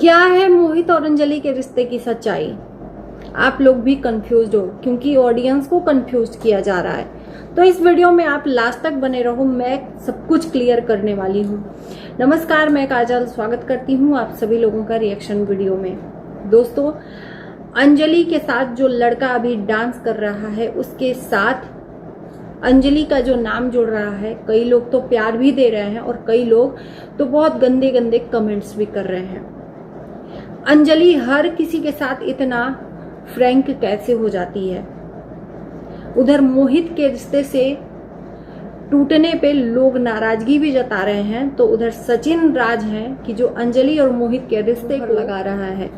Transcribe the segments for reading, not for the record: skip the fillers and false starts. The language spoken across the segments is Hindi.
क्या है मोहित और अंजलि के रिश्ते की सच्चाई? आप लोग भी कंफ्यूज्ड हो क्योंकि ऑडियंस को कंफ्यूज किया जा रहा है। तो इस वीडियो में आप लास्ट तक बने रहो, मैं सब कुछ क्लियर करने वाली हूँ। नमस्कार, मैं काजल स्वागत करती हूँ आप सभी लोगों का रिएक्शन वीडियो में। दोस्तों, अंजलि के साथ जो लड़का अभी डांस कर रहा है उसके साथ अंजलि का जो नाम जुड़ रहा है, कई लोग तो प्यार भी दे रहे हैं और कई लोग तो बहुत गंदे गंदे कमेंट्स भी कर रहे हैं। अंजलि हर किसी के साथ इतना फ्रैंक कैसे हो जाती है? उधर मोहित के रिश्ते से टूटने पे लोग नाराजगी भी जता रहे हैं, तो उधर सचिन राज हैं कि जो अंजलि और मोहित के रिश्ते को लगा रहा है।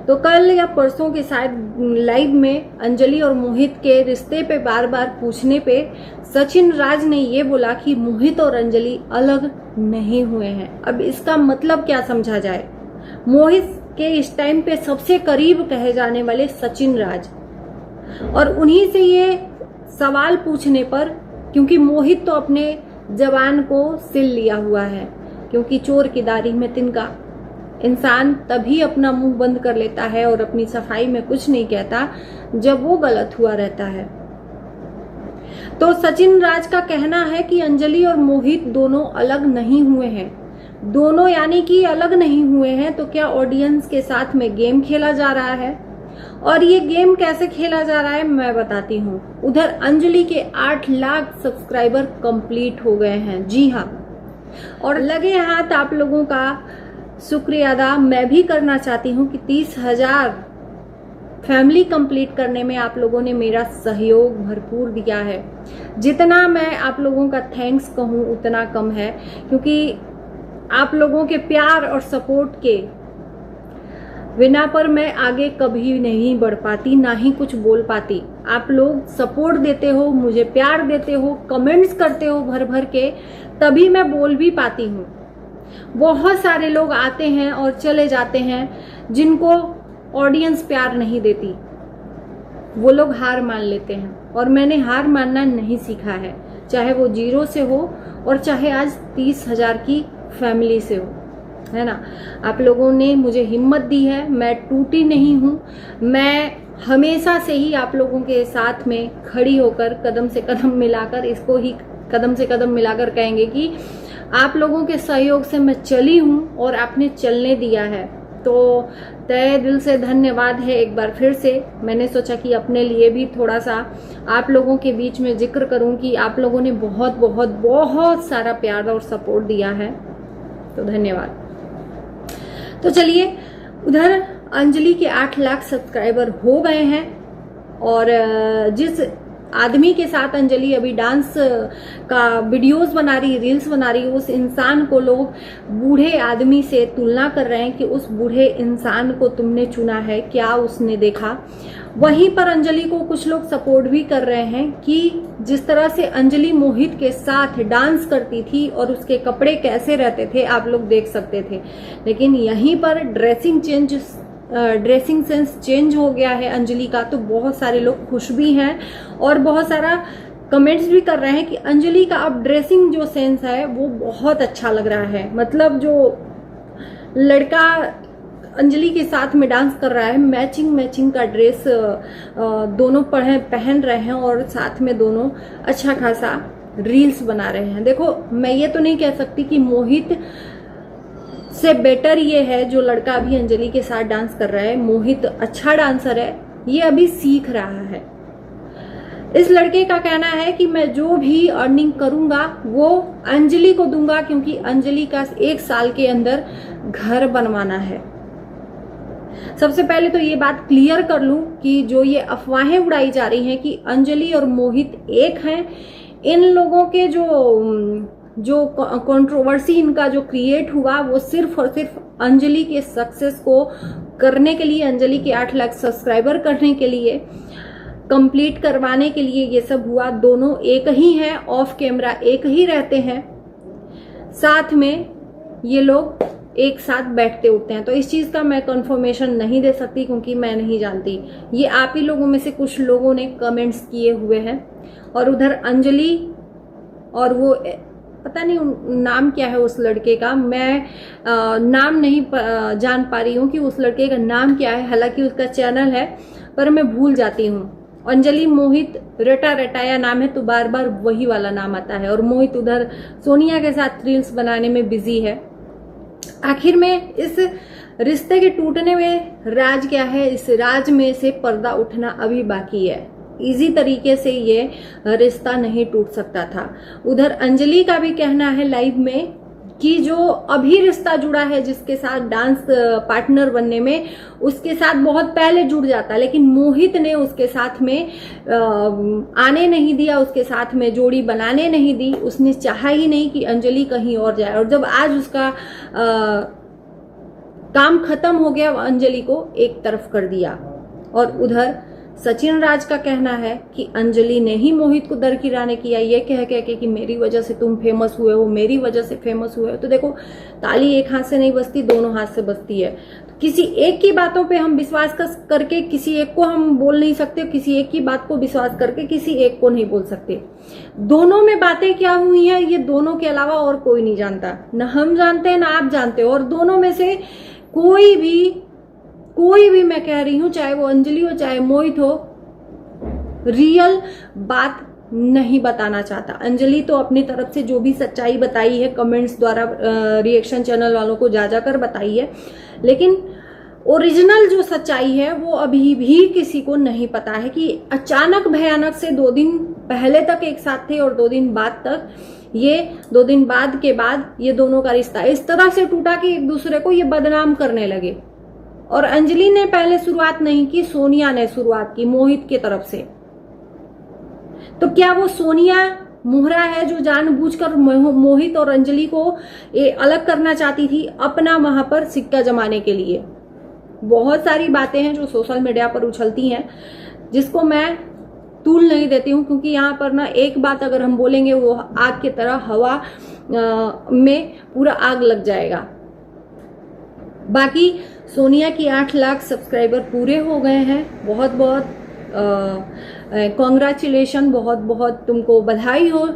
तो कल या परसों के शायद लाइव में अंजलि और मोहित के रिश्ते पे बार बार पूछने पे सचिन राज ने ये बोला कि मोहित और अंजलि अलग नहीं हुए हैं। अब इसका मतलब क्या समझा जाए? मोहित के इस टाइम पे सबसे करीब कहे जाने वाले सचिन राज, और उन्हीं से ये सवाल पूछने पर, क्योंकि मोहित तो अपने जवान को सिल लिया हुआ है, क्योंकि चोर की दाढ़ी में तिनका। इंसान तभी अपना मुंह बंद कर लेता है और अपनी सफाई में कुछ नहीं कहता जब वो गलत हुआ रहता है। तो सचिन राज का कहना है कि अंजलि और मोहित दोनों अलग नहीं हुए हैं। दोनों यानी कि अलग नहीं हुए हैं, तो क्या ऑडियंस के साथ में गेम खेला जा रहा है? और ये गेम कैसे खेला जा रहा है मैं बताती हूँ। उधर अंजलि के 8 लाख सब्सक्राइबर कंप्लीट हो गए हैं, जी हाँ, और लगे हाथ आप लोगों का शुक्रिया अदा मैं भी करना चाहती हूँ कि 30,000 फैमिली कंप्लीट करने में आप लोगों ने मेरा सहयोग भरपूर दिया है। जितना मैं आप लोगों का थैंक्स कहूँ उतना कम है, क्योंकि आप लोगों के प्यार और सपोर्ट के बिना पर मैं आगे कभी नहीं बढ़ पाती, ना ही कुछ बोल पाती। आप लोग सपोर्ट देते हो, मुझे प्यार देते हो, कमेंट्स करते हो भर भर के, तभी मैं बोल भी पाती हूँ। बहुत सारे लोग आते हैं और चले जाते हैं जिनको ऑडियंस प्यार नहीं देती, वो लोग हार मान लेते हैं, और मैंने हार मानना नहीं सीखा है, चाहे वो 0 से हो और चाहे आज 30,000 की फैमिली से हो, है ना। आप लोगों ने मुझे हिम्मत दी है, मैं टूटी नहीं हूँ। मैं हमेशा से ही आप लोगों के साथ में खड़ी होकर कदम से कदम मिलाकर, इसको ही कदम से कदम मिलाकर कहेंगे कि आप लोगों के सहयोग से मैं चली हूँ और आपने चलने दिया है। तो तहे दिल से धन्यवाद है एक बार फिर से। मैंने सोचा कि अपने लिए भी थोड़ा सा आप लोगों के बीच में जिक्र करूं कि आप लोगों ने बहुत बहुत बहुत सारा प्यार और सपोर्ट दिया है, तो धन्यवाद। तो चलिए, उधर अंजलि के 8 लाख सब्सक्राइबर हो गए हैं, और जिस आदमी के साथ अंजलि अभी डांस का वीडियोस बना रही, रील्स बना रही, उस इंसान को लोग बूढ़े आदमी से तुलना कर रहे हैं कि उस बूढ़े इंसान को तुमने चुना है, क्या उसने देखा। वहीं पर अंजलि को कुछ लोग सपोर्ट भी कर रहे हैं कि जिस तरह से अंजलि मोहित के साथ डांस करती थी और उसके कपड़े कैसे रहते थे आप लोग देख सकते थे, लेकिन यहीं पर ड्रेसिंग सेंस चेंज हो गया है अंजलि का। तो बहुत सारे लोग खुश भी हैं और बहुत सारा कमेंट्स भी कर रहे हैं कि अंजलि का अब ड्रेसिंग जो सेंस है वो बहुत अच्छा लग रहा है। मतलब जो लड़का अंजलि के साथ में डांस कर रहा है, मैचिंग का ड्रेस दोनों पहन रहे हैं और साथ में दोनों अच्छा खासा रील्स बना रहे हैं। देखो, मैं ये तो नहीं कह सकती कि मोहित से बेटर ये है जो लड़का अभी अंजलि के साथ डांस कर रहा है। मोहित अच्छा डांसर है, ये अभी सीख रहा है। इस लड़के का कहना है कि मैं जो भी अर्निंग करूंगा वो अंजलि को दूंगा, क्योंकि अंजलि का 1 साल के अंदर घर बनवाना है। सबसे पहले तो ये बात क्लियर कर लूं कि जो ये अफवाहें उड़ाई जा रही हैं कि अंजलि और मोहित एक हैं, इन लोगों के जो कंट्रोवर्सी इनका जो क्रिएट हुआ वो सिर्फ और सिर्फ अंजलि के सक्सेस को करने के लिए, अंजलि के 8 लाख सब्सक्राइबर करने के लिए, कंप्लीट करवाने के लिए ये सब हुआ। दोनों एक ही हैं, ऑफ कैमरा एक ही रहते हैं, साथ में ये लोग एक साथ बैठते उठते हैं। तो इस चीज का मैं कंफर्मेशन नहीं दे सकती क्योंकि मैं नहीं जानती, ये आप ही लोगों में से कुछ लोगों ने कमेंट्स किए हुए हैं। और उधर अंजलि और वो पता नहीं नाम क्या है उस लड़के का, मैं नाम नहीं जान पा रही हूँ कि उस लड़के का नाम क्या है, हालांकि उसका चैनल है पर मैं भूल जाती हूँ। अंजलि मोहित रटा रटाया नाम है तो बार बार वही वाला नाम आता है, और मोहित उधर सोनिया के साथ रील्स बनाने में बिजी है। आखिर में इस रिश्ते के टूटने में राज क्या है, इस राज में से पर्दा उठना अभी बाकी है। इजी तरीके से ये रिश्ता नहीं टूट सकता था। उधर अंजलि का भी कहना है लाइव में कि जो अभी रिश्ता जुड़ा है जिसके साथ डांस पार्टनर बनने में, उसके साथ बहुत पहले जुड़ जाता, लेकिन मोहित ने उसके साथ में आने नहीं दिया, उसके साथ में जोड़ी बनाने नहीं दी। उसने चाहा ही नहीं कि अंजलि कहीं और जाए, और जब आज उसका काम खत्म हो गया, अंजलि को एक तरफ कर दिया। और उधर सचिन राज का कहना है कि अंजलि ने ही मोहित को दरकिराने किया, ये कह के कि मेरी वजह से तुम फेमस हुए हो, मेरी वजह से फेमस हुए हो। तो देखो, ताली एक हाथ से नहीं बजती, दोनों हाथ से बजती है। तो किसी एक की बातों पे हम विश्वास करके किसी एक को हम बोल नहीं सकते, किसी एक की बात को विश्वास करके किसी एक को नहीं बोल सकते। दोनों में बातें क्या हुई है ये दोनों के अलावा और कोई नहीं जानता, न हम जानते हैं ना आप जानते हो। और दोनों में से कोई भी मैं कह रही हूं, चाहे वो अंजलि हो चाहे मोहित हो, रियल बात नहीं बताना चाहता। अंजलि तो अपनी तरफ से जो भी सच्चाई बताई है कमेंट्स द्वारा, रिएक्शन चैनल वालों को जा जाकर बताई है, लेकिन ओरिजिनल जो सच्चाई है वो अभी भी किसी को नहीं पता है कि अचानक भयानक से 2 दिन पहले तक एक साथ थे और 2 दिन बाद तक, ये 2 दिन बाद के बाद ये दोनों का रिश्ता इस तरह से टूटा कि एक दूसरे को ये बदनाम करने लगे। और अंजलि ने पहले शुरुआत नहीं की, सोनिया ने शुरुआत की मोहित की तरफ से। तो क्या वो सोनिया मोहरा है जो जानबूझकर मोहित और अंजलि को अलग करना चाहती थी अपना वहां पर सिक्का जमाने के लिए? बहुत सारी बातें हैं जो सोशल मीडिया पर उछलती हैं, जिसको मैं तूल नहीं देती हूं, क्योंकि यहाँ पर ना एक बात अगर हम बोलेंगे वो आग की तरह हवा में पूरा आग लग जाएगा। बाकी सोनिया की 8 लाख सब्सक्राइबर पूरे हो गए हैं, बहुत बहुत कॉन्ग्रेचुलेशन, बहुत बहुत तुमको बधाई हो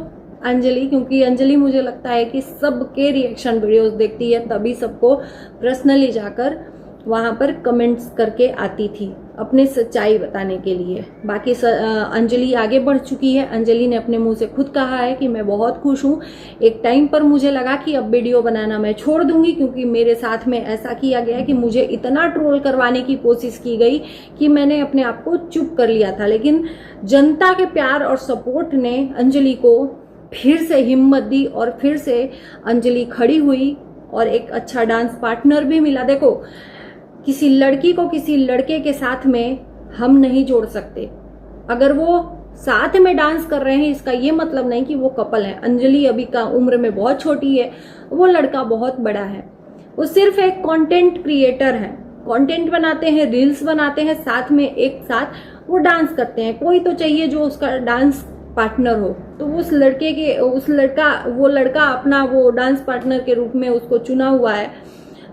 अंजलि, क्योंकि अंजलि मुझे लगता है कि सबके रिएक्शन वीडियोस देखती है, तभी सबको पर्सनली जाकर वहां पर कमेंट्स करके आती थी अपनी सच्चाई बताने के लिए। बाकी अंजलि आगे बढ़ चुकी है। अंजलि ने अपने मुंह से खुद कहा है कि मैं बहुत खुश हूं। एक टाइम पर मुझे लगा कि अब वीडियो बनाना मैं छोड़ दूंगी, क्योंकि मेरे साथ में ऐसा किया गया कि मुझे इतना ट्रोल करवाने की कोशिश की गई कि मैंने अपने आप को चुप कर लिया था। लेकिन जनता के प्यार और सपोर्ट ने अंजलि को फिर से हिम्मत दी और फिर से अंजलि खड़ी हुई और एक अच्छा डांस पार्टनर भी मिला। देखो, किसी लड़की को किसी लड़के के साथ में हम नहीं जोड़ सकते। अगर वो साथ में डांस कर रहे हैं इसका ये मतलब नहीं कि वो कपल है। अंजलि अभी का उम्र में बहुत छोटी है, वो लड़का बहुत बड़ा है। वो सिर्फ एक कंटेंट क्रिएटर है, कंटेंट बनाते हैं, रील्स बनाते हैं, साथ में एक साथ वो डांस करते हैं। कोई तो चाहिए जो उसका डांस पार्टनर हो। तो वो लड़का अपना वो डांस पार्टनर के रूप में उसको चुना हुआ है,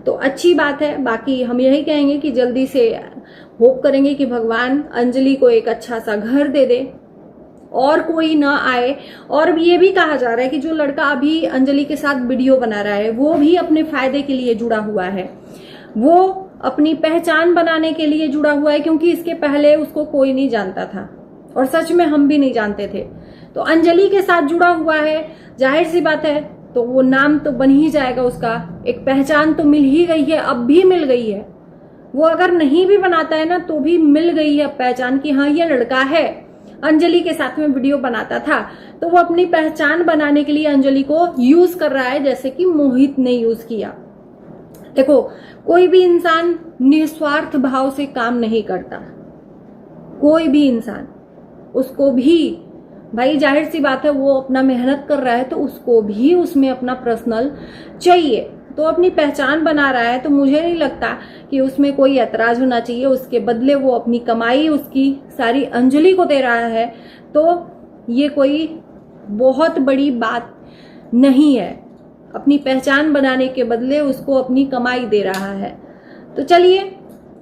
तो अच्छी बात है। बाकी हम यही कहेंगे कि जल्दी से होप करेंगे कि भगवान अंजलि को एक अच्छा सा घर दे दे और कोई ना आए। और ये भी कहा जा रहा है कि जो लड़का अभी अंजलि के साथ वीडियो बना रहा है वो भी अपने फायदे के लिए जुड़ा हुआ है, वो अपनी पहचान बनाने के लिए जुड़ा हुआ है, क्योंकि इसके पहले उसको कोई नहीं जानता था और सच में हम भी नहीं जानते थे। तो अंजलि के साथ जुड़ा हुआ है, जाहिर सी बात है, तो वो नाम तो बन ही जाएगा उसका, एक पहचान तो मिल ही गई है, अब भी मिल गई है। वो अगर नहीं भी बनाता है ना तो भी मिल गई है पहचान कि हाँ ये लड़का है, अंजलि के साथ में वीडियो बनाता था। तो वो अपनी पहचान बनाने के लिए अंजलि को यूज कर रहा है, जैसे कि मोहित ने यूज किया। देखो, कोई भी इंसान निस्वार्थ भाव से काम नहीं करता, कोई भी इंसान। उसको भी भाई जाहिर सी बात है वो अपना मेहनत कर रहा है तो उसको भी उसमें अपना पर्सनल चाहिए, तो अपनी पहचान बना रहा है। तो मुझे नहीं लगता कि उसमें कोई ऐतराज होना चाहिए। उसके बदले वो अपनी कमाई उसकी सारी अंजलि को दे रहा है, तो ये कोई बहुत बड़ी बात नहीं है। अपनी पहचान बनाने के बदले उसको अपनी कमाई दे रहा है। तो चलिए,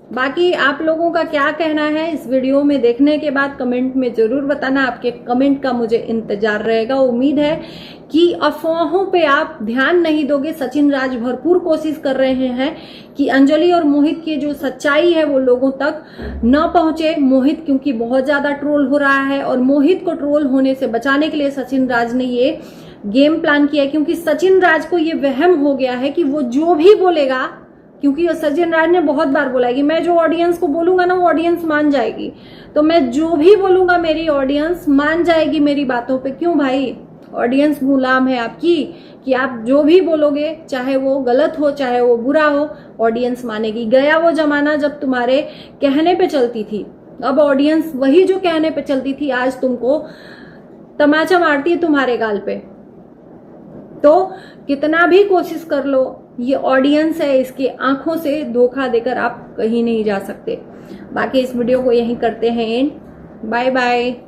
बाकी आप लोगों का क्या कहना है इस वीडियो में देखने के बाद कमेंट में जरूर बताना। आपके कमेंट का मुझे इंतजार रहेगा। उम्मीद है कि अफवाहों पे आप ध्यान नहीं दोगे। सचिन राज भरपूर कोशिश कर रहे हैं कि अंजलि और मोहित की जो सच्चाई है वो लोगों तक न पहुंचे। मोहित क्योंकि बहुत ज्यादा ट्रोल हो रहा है और मोहित को ट्रोल होने से बचाने के लिए सचिन राज ने ये गेम प्लान किया है, क्योंकि सचिन राज को ये वहम हो गया है कि वो जो भी बोलेगा, क्योंकि सचिन राज ने बहुत बार बोला है कि मैं जो ऑडियंस को बोलूंगा ना वो ऑडियंस मान जाएगी, तो मैं जो भी बोलूंगा मेरी ऑडियंस मान जाएगी मेरी बातों पे। क्यों भाई, ऑडियंस गुलाम है आपकी कि आप जो भी बोलोगे चाहे वो गलत हो चाहे वो बुरा हो ऑडियंस मानेगी। गया वो जमाना जब तुम्हारे कहने पे चलती थी, अब ऑडियंस वही जो कहने पे चलती थी आज तुमको तमाचा मारती है तुम्हारे गाल पे। तो कितना भी कोशिश कर लो, ये ऑडियंस है, इसकी आंखों से धोखा देकर आप कहीं नहीं जा सकते। बाकी इस वीडियो को यहीं करते हैं एंड। Bye bye.